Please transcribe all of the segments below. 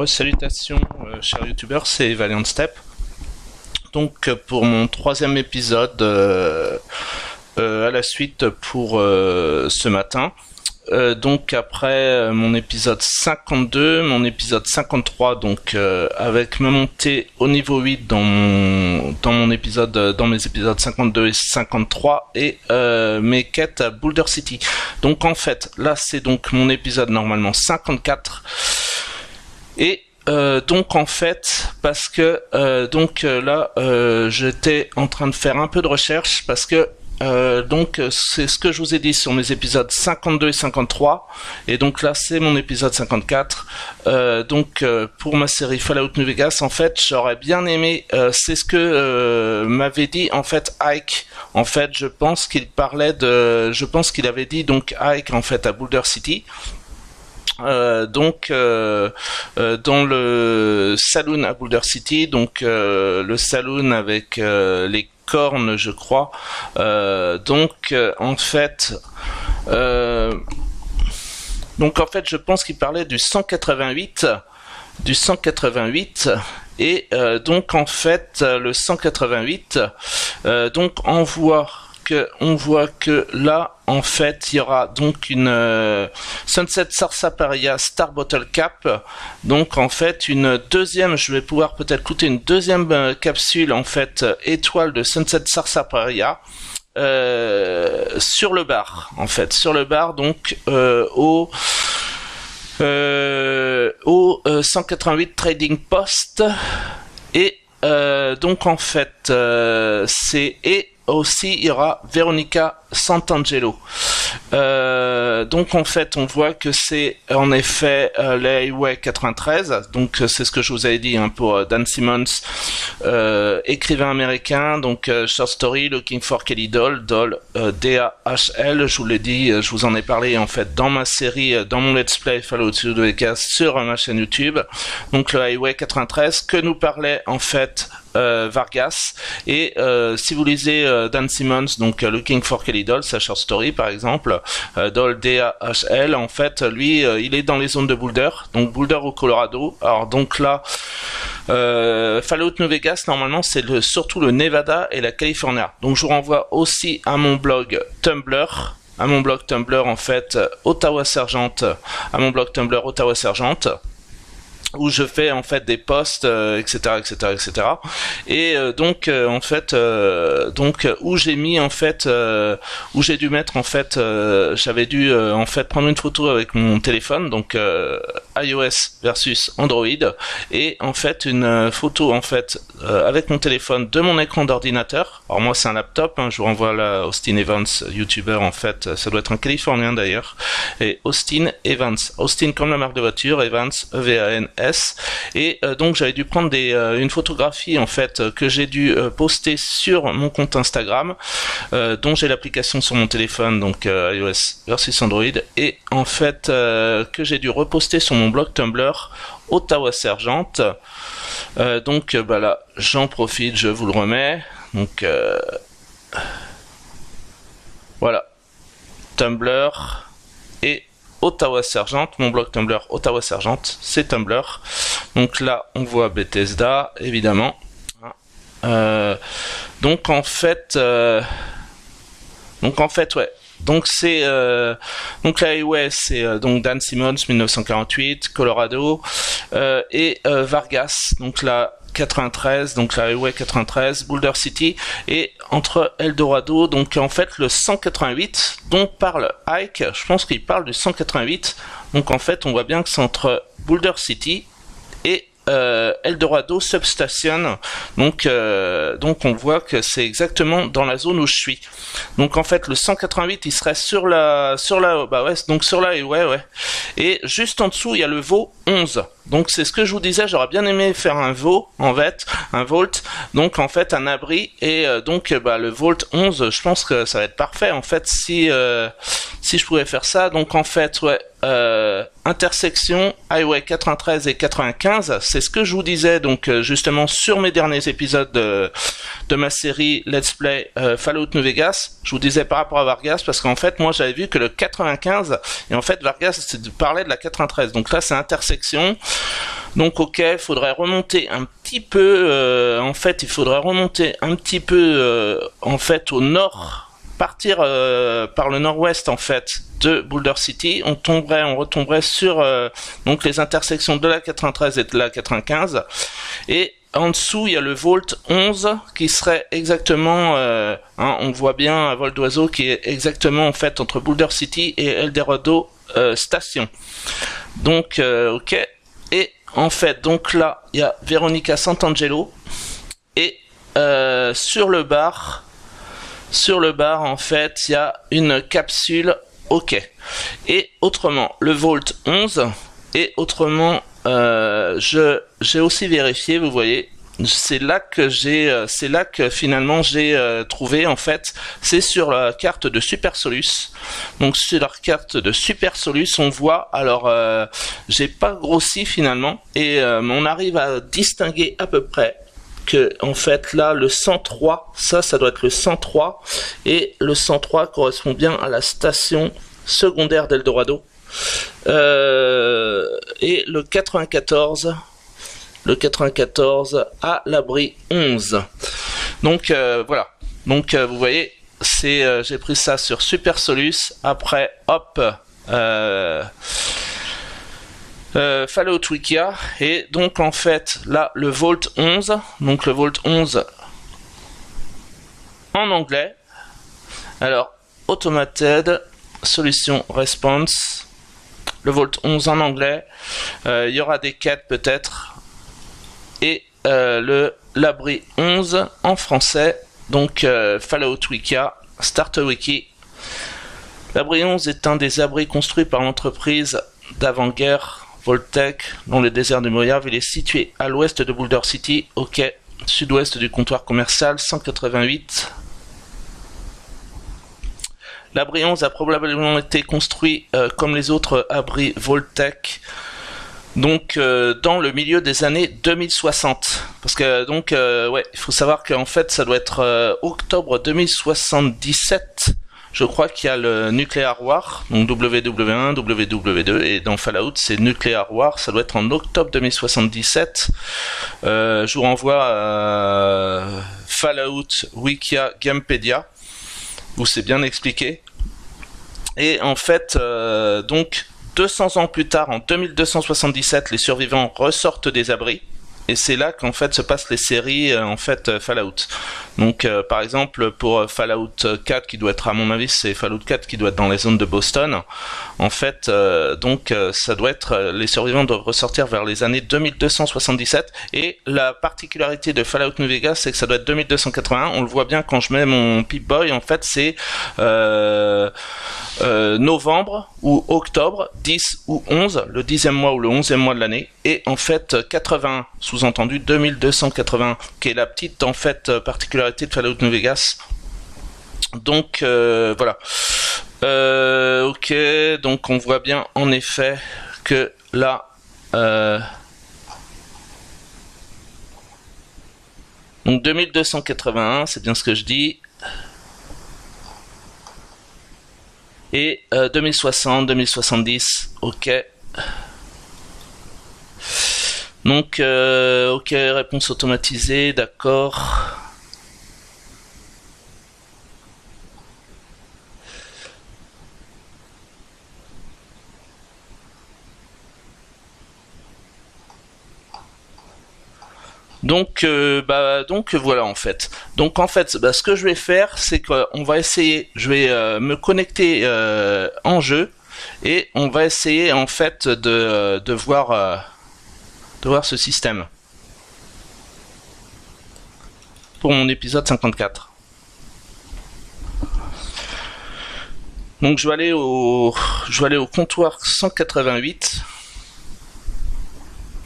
Salutations, chers youtubeurs, c'est Valiant Step. Donc pour mon troisième épisode à la suite pour ce matin. Donc après mon épisode 52, mon épisode 53, donc avec ma montée au niveau 8 dans mon épisode, dans mes épisodes 52 et 53 et mes quêtes à Boulder City. Donc en fait là c'est donc mon épisode normalement 54 et donc en fait parce que là j'étais en train de faire un peu de recherche parce que donc c'est ce que je vous ai dit sur mes épisodes 52 et 53 et donc là c'est mon épisode 54 pour ma série Fallout New Vegas. En fait j'aurais bien aimé, c'est ce que m'avait dit en fait Ike. En fait je pense qu'il avait dit donc Ike en fait à Boulder City. Dans le saloon à Boulder City, donc le saloon avec les cornes, je crois. En fait, je pense qu'il parlait du 188, et donc en fait le 188, donc on voit que là en fait il y aura donc une Sunset Sarsaparilla Star Bottle Cap, donc en fait une deuxième, je vais pouvoir peut-être coûter une deuxième capsule en fait étoile de Sunset Sarsaparilla sur le bar, en fait sur le bar, donc au 188 Trading Post, et donc en fait c'est, et aussi il y aura Veronica Santangelo. Donc en fait on voit que c'est en effet le Highway 93, donc c'est ce que je vous avais dit pour Dan Simmons, écrivain américain, donc short story Looking for Kelly Doll, D-A-H-L, je vous l'ai dit, je vous en ai parlé en fait dans ma série, dans mon let's play Fallout New Vegas sur ma chaîne YouTube. Donc le Highway 93 que nous parlait en fait Vargas, et si vous lisez Dan Simmons, donc Looking for Kelly Doll, sa short story par exemple, Doll D-A-H-L, en fait lui il est dans les zones de Boulder, donc Boulder au Colorado. Alors donc là Fallout New Vegas normalement c'est surtout le Nevada et la Californie. Donc je vous renvoie aussi à mon blog Tumblr, en fait Ottawa Sergeant, à mon blog Tumblr Ottawa Sergeant, où je fais en fait des posts, etc. Et en fait où j'ai mis en fait où j'ai dû mettre en fait j'avais dû en fait prendre une photo avec mon téléphone, donc iOS versus Android, et en fait une photo en fait avec mon téléphone de mon écran d'ordinateur. Alors moi c'est un laptop, je vous renvoie là Austin Evans, YouTuber, en fait ça doit être un Californien d'ailleurs, et Austin Evans, Austin comme la marque de voiture, Evans E-V-A-N-S, et donc j'avais dû prendre une photographie en fait que j'ai dû poster sur mon compte Instagram, dont j'ai l'application sur mon téléphone, donc iOS versus Android, et en fait que j'ai dû reposter sur mon blog Tumblr Ottawa Sergeant. Donc là j'en profite, je vous le remets, donc voilà, Tumblr et Ottawa Sergeant, mon blog Tumblr Ottawa Sergeant, c'est Tumblr. Donc là on voit Bethesda évidemment. Donc en fait ouais. Donc c'est donc la Highway c'est donc Dan Simmons 1948, Colorado, et Vargas, donc la 93, donc la Highway 93, Boulder City, et entre Eldorado, donc en fait le 188 dont parle Ike, je pense qu'il parle du 188, donc en fait on voit bien que c'est entre Boulder City et Eldorado Substation, donc on voit que c'est exactement dans la zone où je suis. Donc en fait le 188 il serait sur la donc sur la ouais, et juste en dessous il y a le Vault 11. Donc c'est ce que je vous disais, j'aurais bien aimé faire un Vault en fait, un Vault, donc en fait un abri, et le Vault 11, je pense que ça va être parfait en fait si je pouvais faire ça. Donc en fait ouais, intersection Highway 93 et 95, c'est ce que je vous disais donc justement sur mes derniers épisodes de ma série Let's Play Fallout New Vegas. Je vous disais par rapport à Vargas, parce qu'en fait moi j'avais vu que le 95, et en fait Vargas parlait de la 93, donc là c'est intersection. Donc ok, il faudrait remonter un petit peu, en fait il faudrait remonter un petit peu en fait au nord, partir par le nord-ouest en fait de Boulder City, on retomberait sur donc les intersections de la 93 et de la 95, et en dessous il y a le Vault 11 qui serait exactement, on voit bien un vol d'oiseau qui est exactement en fait entre Boulder City et Eldorado Station. Donc ok, et en fait donc là il y a Veronica Santangelo, et sur le bar en fait il y a une capsule ok. Et autrement le Vault 11, et autrement j'ai aussi vérifié, vous voyez, c'est là que finalement j'ai trouvé en fait, c'est sur la carte de Super Solus. Donc sur la carte de Super Solus on voit, alors j'ai pas grossi finalement, et on arrive à distinguer à peu près que en fait là le 103, ça doit être le 103, et le 103 correspond bien à la station secondaire d'Eldorado, et le 94 à l'abri 11. Donc voilà, donc vous voyez, c'est j'ai pris ça sur Super Solus, après hop Fallout Wikia, et donc en fait là le Vault 11, donc le Vault 11 en anglais, alors Automated Solution Response, le Vault 11 en anglais, il y aura des quêtes peut-être, et l'abri 11 en français, donc Fallout Wikia, Starter Wiki. L'abri 11 est un des abris construits par l'entreprise d'avant-guerre Voltec dans le désert du Mojave. Il est situé à l'ouest de Boulder City, au quai sud-ouest du comptoir commercial 188. L'abri 11 a probablement été construit comme les autres abris Voltec, donc dans le milieu des années 2060, parce que donc ouais, il faut savoir qu'en fait ça doit être octobre 2077. Je crois qu'il y a le Nuclear War, donc WW1, WW2, et dans Fallout c'est Nuclear War, ça doit être en octobre 2077. Je vous renvoie à Fallout Wikia Gamepedia, où c'est bien expliqué. Et en fait, donc 200 ans plus tard, en 2277, les survivants ressortent des abris. Et c'est là qu'en fait se passent les séries en fait Fallout. Donc par exemple pour Fallout 4 qui doit être, à mon avis c'est Fallout 4 qui doit être dans les zones de Boston, en fait donc ça doit être, les survivants doivent ressortir vers les années 2277, et la particularité de Fallout New Vegas c'est que ça doit être 2281. On le voit bien quand je mets mon Pip-Boy, en fait c'est novembre ou octobre, 10 ou 11, le 10e mois ou le 11e mois de l'année, et en fait 80, sous-entendu 2280, qui est la petite en fait particularité de Fallout New Vegas. Donc voilà. Ok, donc on voit bien en effet que là donc 2281, c'est bien ce que je dis. Et 2060, 2070, ok. Donc, ok, réponse automatisée, d'accord. Donc voilà en fait. Donc en fait, ce que je vais faire, c'est qu'on va essayer, je vais me connecter en jeu, et on va essayer en fait de voir ce système pour mon épisode 54. Donc je vais aller au comptoir 188.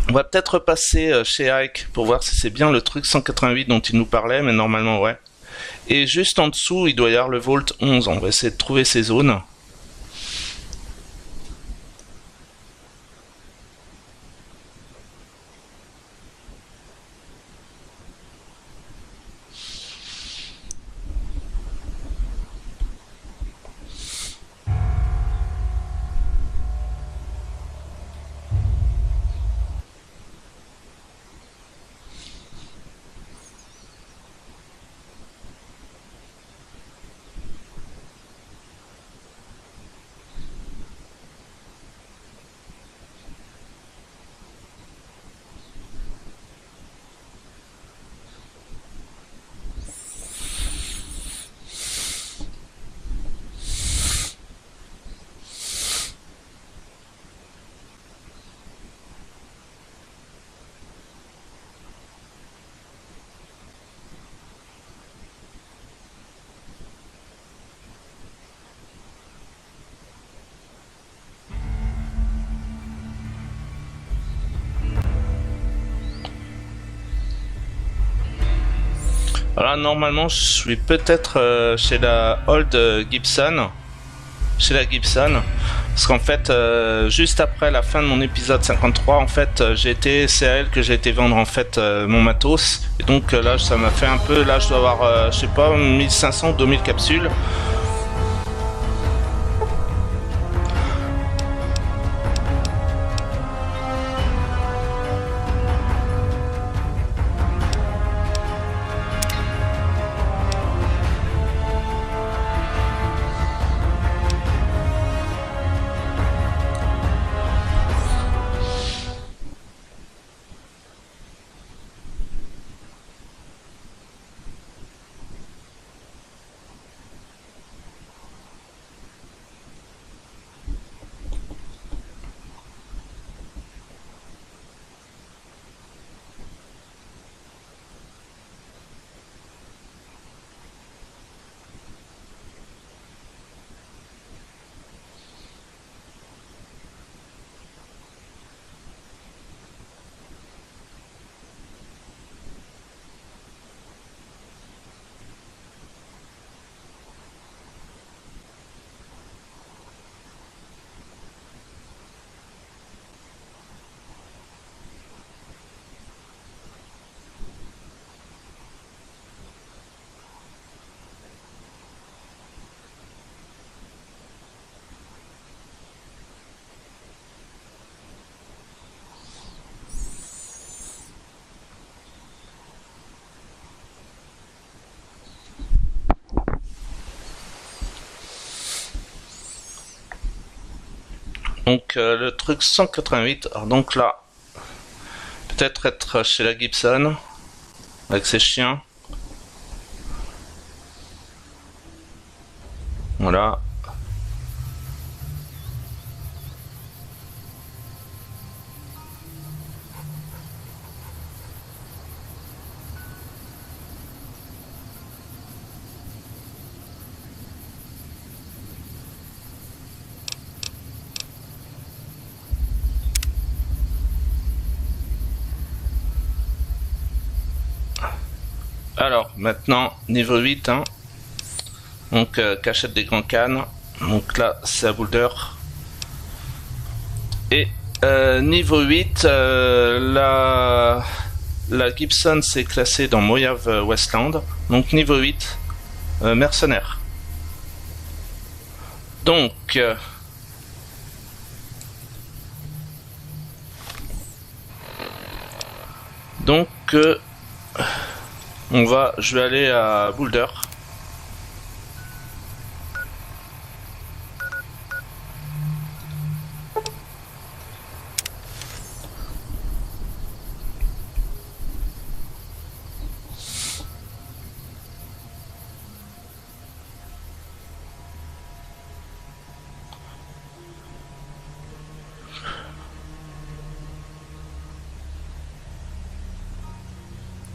On va peut-être repasser chez Ike pour voir si c'est bien le truc 188 dont il nous parlait, mais normalement ouais. Et juste en dessous, il doit y avoir le Vault 11. On va essayer de trouver ces zones. Alors normalement, je suis peut-être chez la Old Gibson. Chez la Gibson. Parce qu'en fait, juste après la fin de mon épisode 53, en fait, c'est à elle que j'ai été vendre en fait mon matos. Et donc là, ça m'a fait un peu, là je dois avoir, je sais pas, 1500, 2000 capsules. Donc le truc 188, alors donc là, peut-être être chez la Gibson, avec ses chiens. Voilà. Alors, maintenant, niveau 8, hein. Donc, cachette des grands cannes. Donc là, c'est à Boulder. Et niveau 8, la Gibson s'est classée dans Mojave Westland. Donc, niveau 8, mercenaire. Donc, je vais aller à Boulder.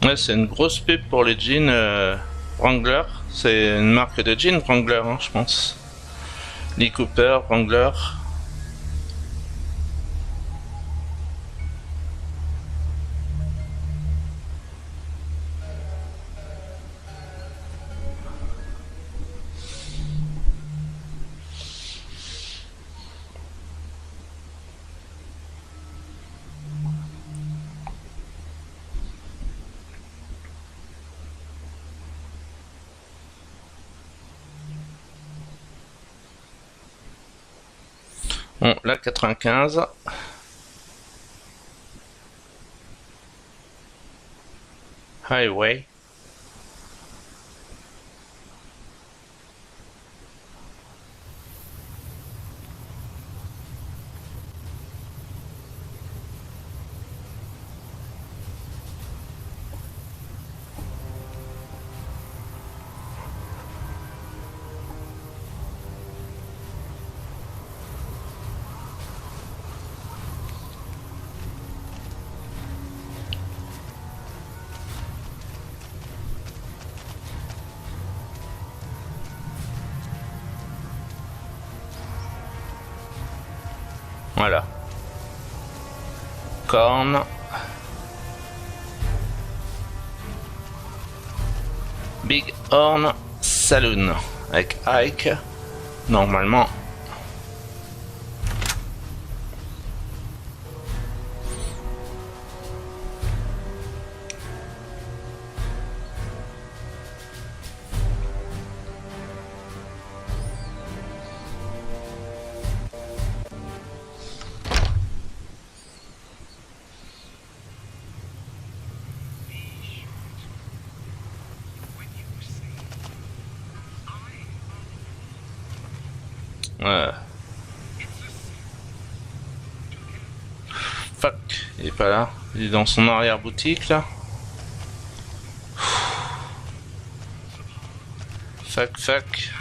Ouais, c'est une grosse pub pour les jeans Wrangler. C'est une marque de jeans Wrangler, hein, je pense. Lee Cooper, Wrangler. Bon, là 95. Highway. Voilà. Corne. Big Horn Saloon avec Ike. Normalement. Fuck, il est pas là. Il est dans son arrière-boutique là. Fuck.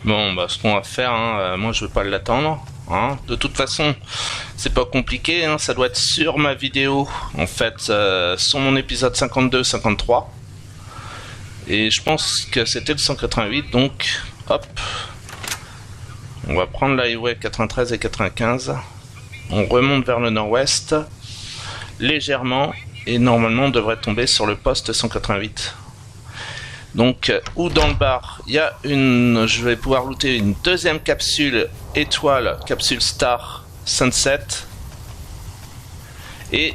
Bon, bah ce qu'on va faire, hein, moi je veux pas l'attendre. Hein. De toute façon, c'est pas compliqué, hein, ça doit être sur ma vidéo, en fait, sur mon épisode 52-53. Et je pense que c'était le 188, donc hop. On va prendre l'highway 93 et 95. On remonte vers le nord-ouest, légèrement, et normalement on devrait tomber sur le poste 188. Donc, ou dans le bar, il y a une... Je vais pouvoir looter une deuxième capsule étoile, capsule Star Sunset. Et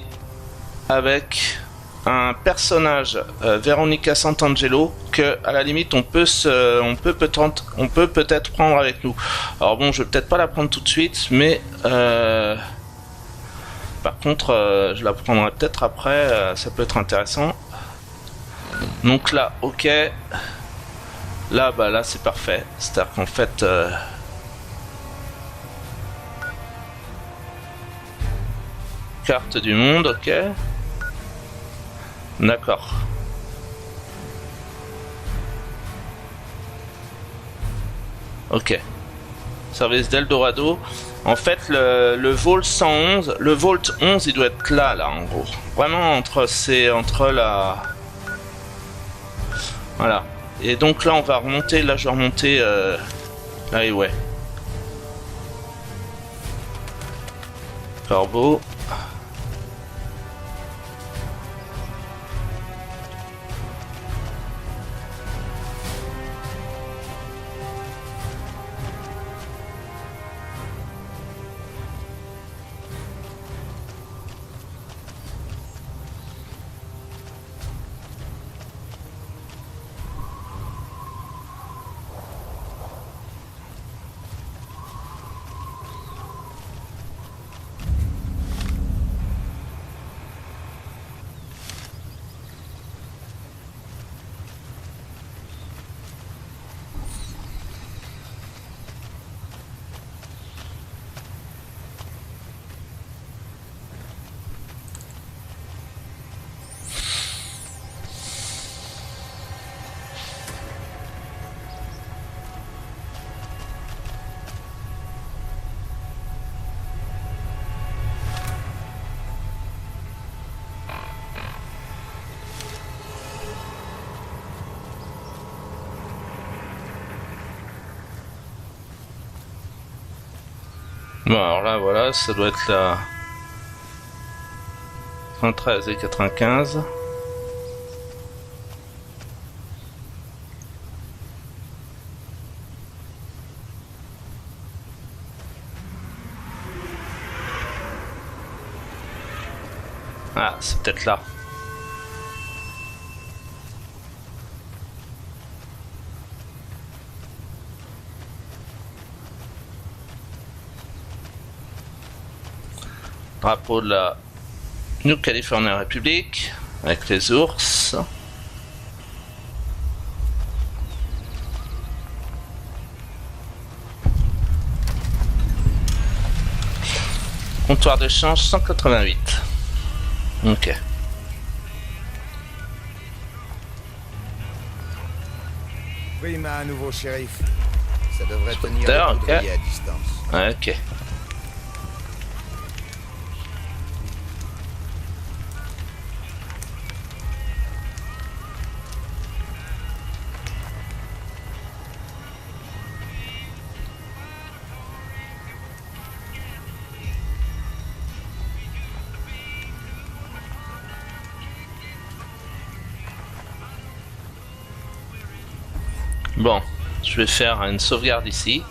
avec un personnage, Veronica Santangelo, que à la limite on peut peut-être prendre avec nous. Alors bon, je vais peut-être pas la prendre tout de suite, mais par contre, je la prendrai peut-être après, ça peut être intéressant. Donc là, ok. Là, bah là, c'est parfait. C'est-à-dire qu'en fait, carte du monde, ok. D'accord. Ok. Service d'Eldorado. En fait, le Vault 111, le Vault 11, il doit être là, en gros. Vraiment entre la... Voilà. Et donc là, on va remonter. Là, je vais remonter l'highway. Corbeau. Bon, alors là, voilà, ça doit être la 93 et 95. Ah, c'est peut-être là. Drapeau de la New California Republic avec les ours. Comptoir d'échange 188. Ok. Prima à nouveau, shérif. Ça devrait tenir le Ok. poudrier à distance. Ok. Bon, je vais faire une sauvegarde ici.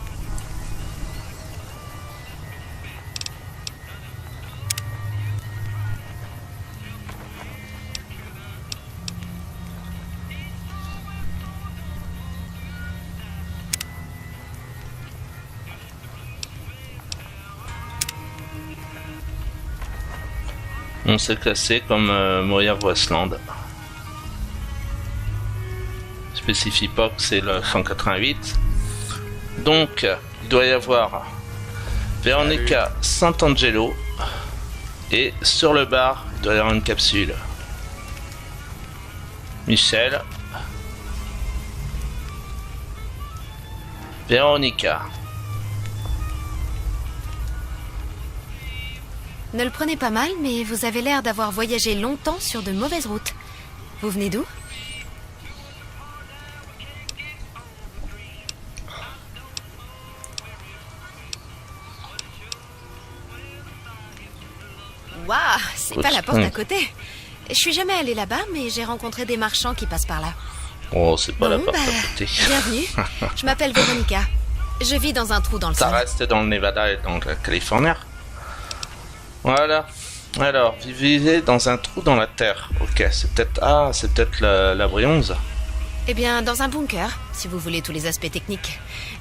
On s'est classé comme Moya Westland. Spécifie pas que c'est le 188. Donc, il doit y avoir Veronica Santangelo. Et sur le bar, il doit y avoir une capsule. Michel. Veronica. Ne le prenez pas mal, mais vous avez l'air d'avoir voyagé longtemps sur de mauvaises routes. Vous venez d'où? Waouh, c'est pas la porte à côté. Je suis jamais allée là-bas, mais j'ai rencontré des marchands qui passent par là. Oh, c'est pas la Bon, porte à côté. bienvenue. Je m'appelle Veronica. Je vis dans un trou dans le Ça sol. reste dans le Nevada et dans la Californie. Voilà. Alors, vous vivez dans un trou dans la terre. Ok, c'est peut-être... Ah, c'est peut-être l'abri 11. Eh bien, dans un bunker, si vous voulez tous les aspects techniques.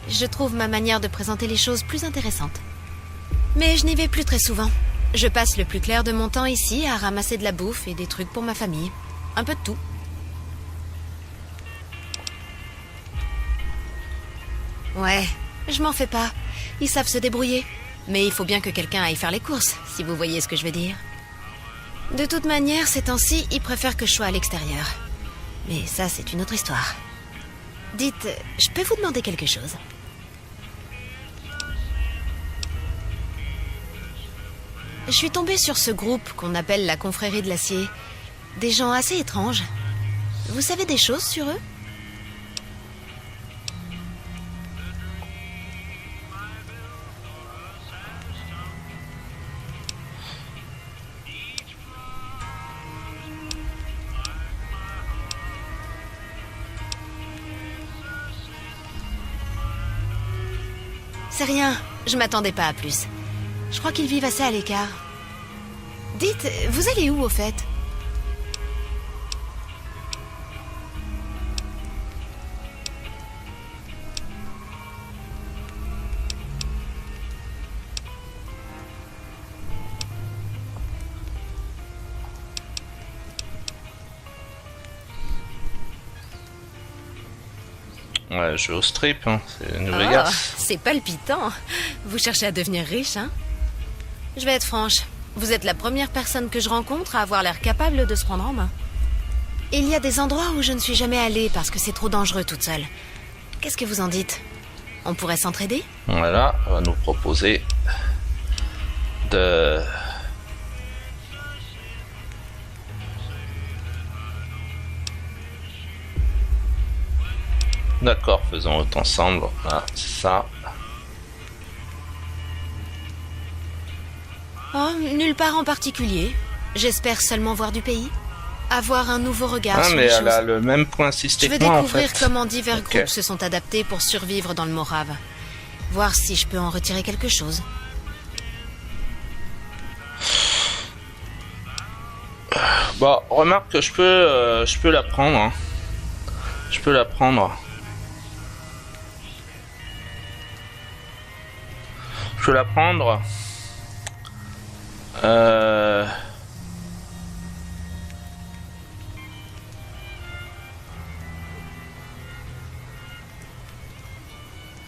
Je trouve ma manière de présenter les choses plus intéressante. Mais je n'y vais plus très souvent. Je passe le plus clair de mon temps ici à ramasser de la bouffe et des trucs pour ma famille. Un peu de tout. Ouais, je m'en fais pas. Ils savent se débrouiller. Mais il faut bien que quelqu'un aille faire les courses, si vous voyez ce que je veux dire. De toute manière, ces temps-ci, ils préfèrent que je sois à l'extérieur. Mais ça, c'est une autre histoire. Dites, je peux vous demander quelque chose? Je suis tombée sur ce groupe qu'on appelle la Confrérie de l'Acier. Des gens assez étranges. Vous savez des choses sur eux? C'est rien, je m'attendais pas à plus. Je crois qu'ils vivent assez à l'écart. Dites, vous allez où au fait? Ouais, je vais au strip, hein. C'est New Oh, Vegas. c'est palpitant. Vous cherchez à devenir riche, hein? Je vais être franche. Vous êtes la première personne que je rencontre à avoir l'air capable de se prendre en main. Il y a des endroits où je ne suis jamais allée parce que c'est trop dangereux toute seule. Qu'est-ce que vous en dites? On pourrait s'entraider? Voilà, on va nous proposer de... D'accord, faisons autant ensemble. Voilà, c'est ça. Oh, nulle part en particulier. J'espère seulement voir du pays. Avoir un nouveau regard Ah, sur mais les elle a choses. le même point insisté Je veux que moi, en découvrir fait. comment divers Ok. groupes se sont adaptés pour survivre dans le Morave. Voir si je peux en retirer quelque chose. Bon, remarque que je peux la prendre. Hein. Je peux la prendre. Je peux la prendre.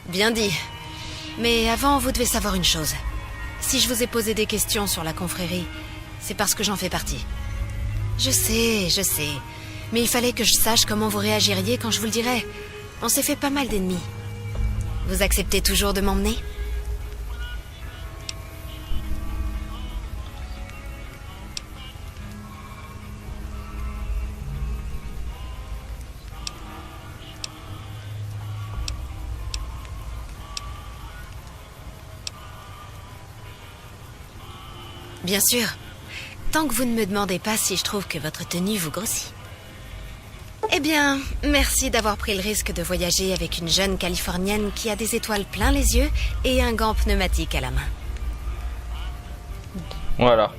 Bien dit. Mais avant, vous devez savoir une chose. Si je vous ai posé des questions sur la confrérie, c'est parce que j'en fais partie. Je sais. Mais il fallait que je sache comment vous réagiriez quand je vous le dirais. On s'est fait pas mal d'ennemis. Vous acceptez toujours de m'emmener? Bien sûr. Tant que vous ne me demandez pas si je trouve que votre tenue vous grossit. Eh bien, merci d'avoir pris le risque de voyager avec une jeune Californienne qui a des étoiles plein les yeux et un gant pneumatique à la main. Voilà.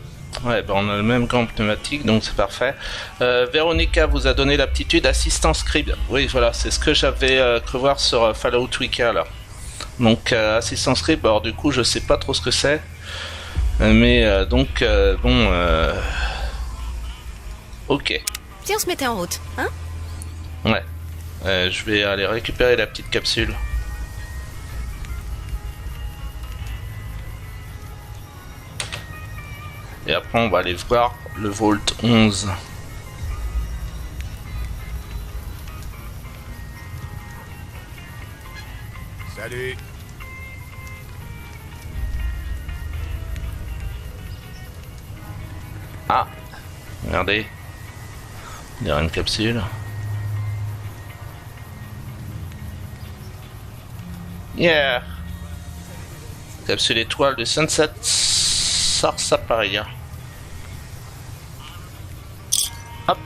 Ouais, ben on a le même gant pneumatique, donc c'est parfait. Véronica vous a donné l'aptitude assistance scribe. Oui, voilà, c'est ce que j'avais cru voir sur Fallout Wika, là. Donc, assistance scribe, alors du coup, je sais pas trop ce que c'est. Mais, donc, bon... Ok. Si on se mettait en route, hein? Ouais. Je vais aller récupérer la petite capsule. Et après, on va aller voir le Vault 11. Salut. Ah, regardez. Il y a une capsule. Yeah. Capsule étoile de Sunset Sarsaparilla. Hop.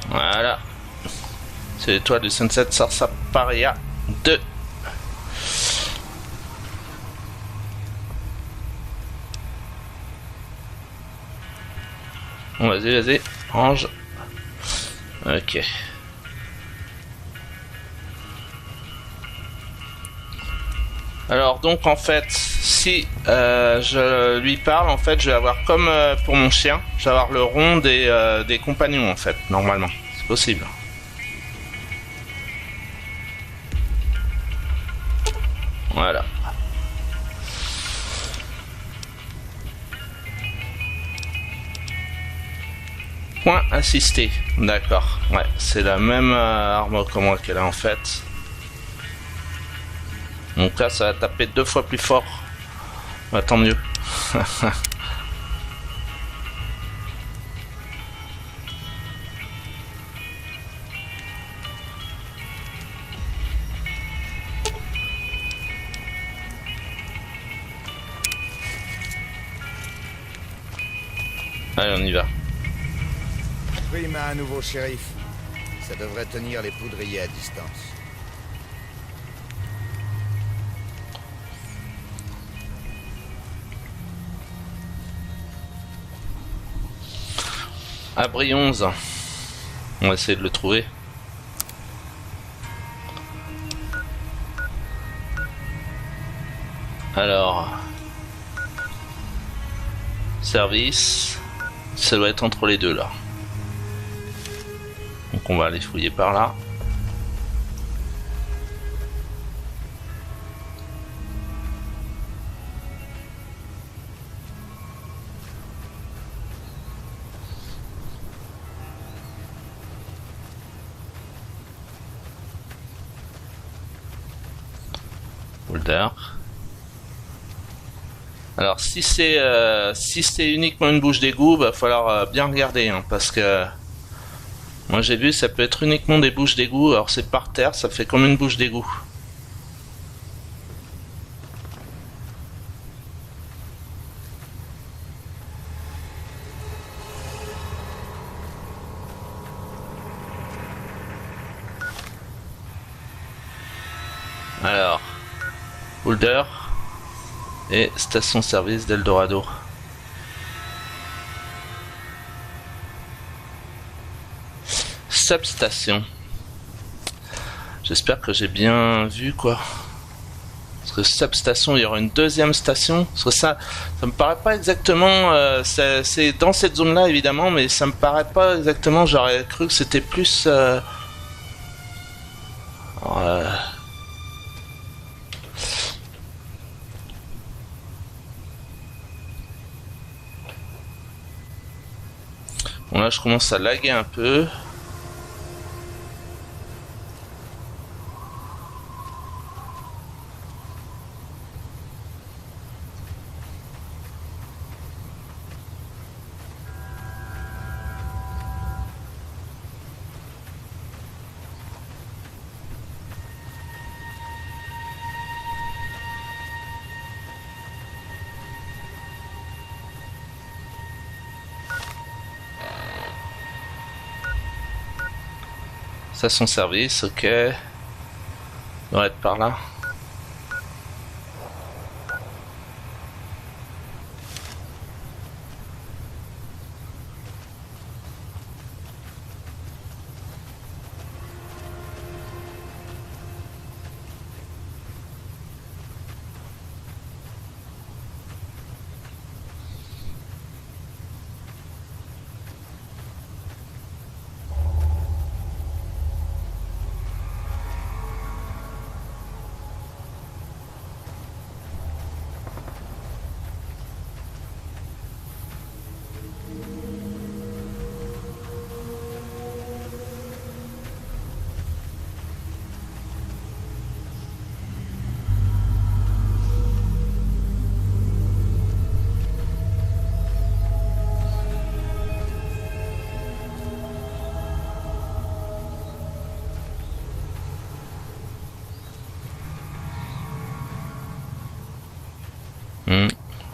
Voilà. C'est l'étoile de Sunset Sarsaparilla 2. Bon, vas-y, vas-y, range. Ok. Alors donc en fait, si je lui parle, en fait, je vais avoir comme pour mon chien, je vais avoir le rond des compagnons en fait, normalement. C'est possible. Voilà. Point assisté. D'accord. Ouais, c'est la même arme que moi qu'elle a en fait. Donc là, ça va taper 2 fois plus fort. Bah, tant mieux. Allez, on y va. Prima à nouveau, shérif. Ça devrait tenir les poudriers à distance. Abri 11. On va essayer de le trouver. Alors... Service... Ça doit être entre les deux là. Donc on va aller fouiller par là. Holder. Alors si c'est uniquement une bouche d'égout, va falloir bien regarder hein, parce que moi j'ai vu ça peut être uniquement des bouches d'égout. Alors c'est par terre, ça fait comme une bouche d'égout. Alors Holder et station-service d'Eldorado. Substation. J'espère que j'ai bien vu quoi. Parce que substation, il y aura une deuxième station. Parce que ça me paraît pas exactement. C'est dans cette zone-là évidemment, mais ça me paraît pas exactement. J'aurais cru que c'était plus. Bon là je commence à laguer un peu. Station-service, ok. Il doit être par là.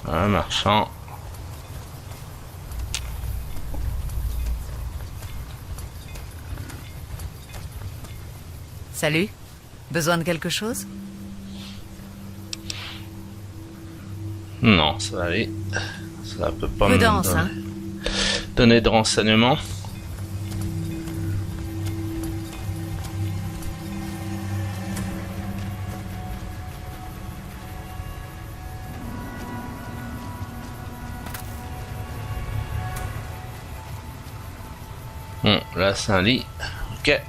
Un marchand. Salut. Besoin de quelque chose? Non, ça va aller. Ça peut pas Prudence, me hein. donner de renseignements. Là c'est un lit. Ok.